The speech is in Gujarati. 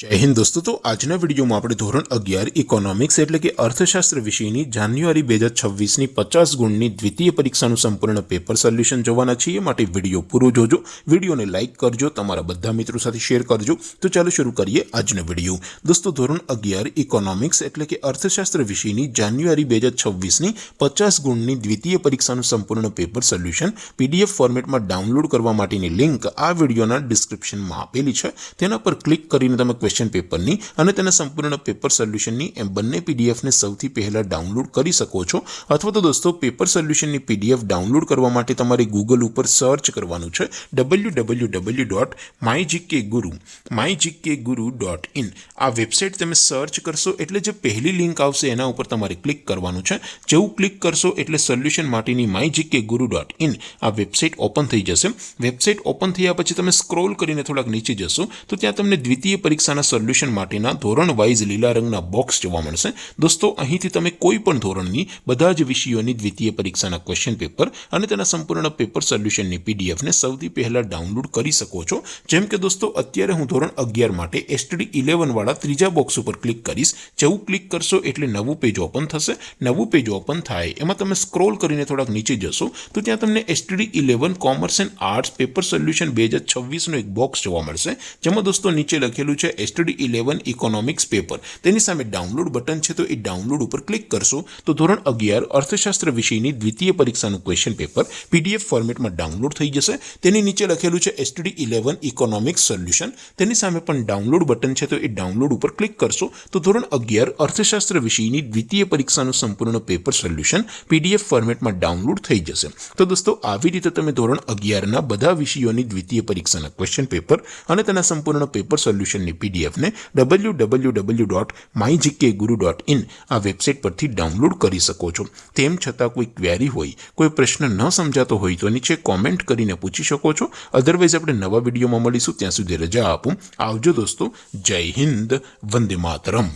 जय हिंद दोस्तों। तो આજના વિડીયોમાં આપણે ધોરણ 11 ઇકોનોમિક્સ એટલે કે અર્થશાસ્ત્ર વિષયની જાન્યુઆરી 2026ની 50 ગુણની દ્વિતીય પરીક્ષાનું સંપૂર્ણ પેપર સોલ્યુશન જોવાના છીએ। માટે વિડીયો પૂરો જોજો, વિડીયોને લાઈક કરજો, તમારા બધા મિત્રો સાથે શેર કરજો। તો ચાલો શરૂ કરીએ આજનો વિડીયો। દોસ્તો ધોરણ 11 ઇકોનોમિક્સ એટલે કે અર્થશાસ્ત્ર વિષયની જાન્યુઆરી 2026ની 50 ગુણની દ્વિતીય પરીક્ષાનું સંપૂર્ણ પેપર સોલ્યુશન પીડીએફ ફોર્મેટમાં ડાઉનલોડ કરવા માટેની લિંક આ વિડીયોના ડિસ્ક્રિપ્શનમાં આપેલી છે। તેના પર ક્લિક કરીને તમે क्वेश्चन पेपर नी અને તેના સંપૂર્ણ પેપર સોલ્યુશનની એમ બંને પીડીએફ ને સૌથી પહેલા ડાઉનલોડ કરી શકો છો। અથવા તો દોસ્તો પેપર સોલ્યુશનની પીડીએફ ડાઉનલોડ કરવા માટે તમારે ગૂગલ ઉપર સર્ચ કરવાનું છે www.mygkguru.in। આ વેબસાઇટ તમે સર્ચ કરશો એટલે જે પહેલી લિંક આવશે એના ઉપર તમારે ક્લિક કરવાનું છે। જેવું ક્લિક કરશો એટલે સોલ્યુશન માટેની mygkguru.in આ વેબસાઇટ ઓપન થઈ જશે। વેબસાઇટ ઓપન થયા પછી તમે સ્ક્રોલ કરીને થોડાક નીચે જશો તો ત્યાં તમને દ્વિતીય પરીક્ષાના સોલ્યુશન માટેના ધોરણ વાઇઝ લીલા રંગના બોક્સ જોવા મળશે। દોસ્તો અહીંથી તમે કોઈ પણ ધોરણની બધા જ વિષયોની દ્વિતીય પરીક્ષાના ક્વેશ્ચન પેપર અને તેના સંપૂર્ણ પેપર સોલ્યુશનની પીડીએફ ને સૌથી પહેલા ડાઉનલોડ કરી શકો છો। જેમ કે દોસ્તો અત્યારે હું ધોરણ 11 માટે STD 11 વાળા ત્રીજા બોક્સ ઉપર ક્લિક કરીશ। જેવું ક્લિક કરશો એટલે નવું પેજ ઓપન થશે। નવું પેજ ઓપન થાય એમાં તમે સ્ક્રોલ કરીને થોડાક નીચે જશો તો ત્યાં તમને STD 11 commerce and arts paper solution 2026 નો એક બોક્સ જોવા મળશે। જેમાં દોસ્તો નીચે લખેલું છે STD 11 ઇકોનોમિક્સ પેપર। તેની સામે ડાઉનલોડ બટન છે તો એ ડાઉનલોડ ઉપર ક્લિક કરશો તો ધોરણ 11 અર્થશાસ્ત્ર વિષયની દ્વિતીય પરીક્ષાનું ક્વેશ્ચન પેપર પીડીએફ ફોર્મેટમાં ડાઉનલોડ થઈ જશે। તેની નીચે લખેલું છે STD 11 ઇકોનોમિક્સ સોલ્યુશન। તેની સામે પણ ડાઉનલોડ બટન છે તો એ ડાઉનલોડ ઉપર ક્લિક કરશો તો ધોરણ 11 અર્થશાસ્ત્ર વિષયની દ્વિતીય પરીક્ષાનું સંપૂર્ણ પેપર સોલ્યુશન પીડીએફ ફોર્મેટમાં ડાઉનલોડ થઈ જશે। તો દોસ્તો આવી રીતે તમે ધોરણ 11 ના બધા વિષયોની દ્વિતીય પરીક્ષાના ક્વેશ્ચન પેપર અને તેના સંપૂર્ણ પેપર સોલ્યુશનની પીડીએફ ને www.mygkguru.in આ વેબસાઇટ પરથી ડાઉનલોડ કરી શકો છો। તેમ છતાં કોઈ ક્વેરી હોય, કોઈ પ્રશ્ન ન સમજાતો હોય તો નીચે કોમેન્ટ કરીને પૂછી શકો છો। અધરવાઇઝ આપણે નવા વિડીયોમાં મળીશું, ત્યાં સુધી રજા આપું। આવજો દોસ્તો। જય હિન્દ, વંદે માતરમ।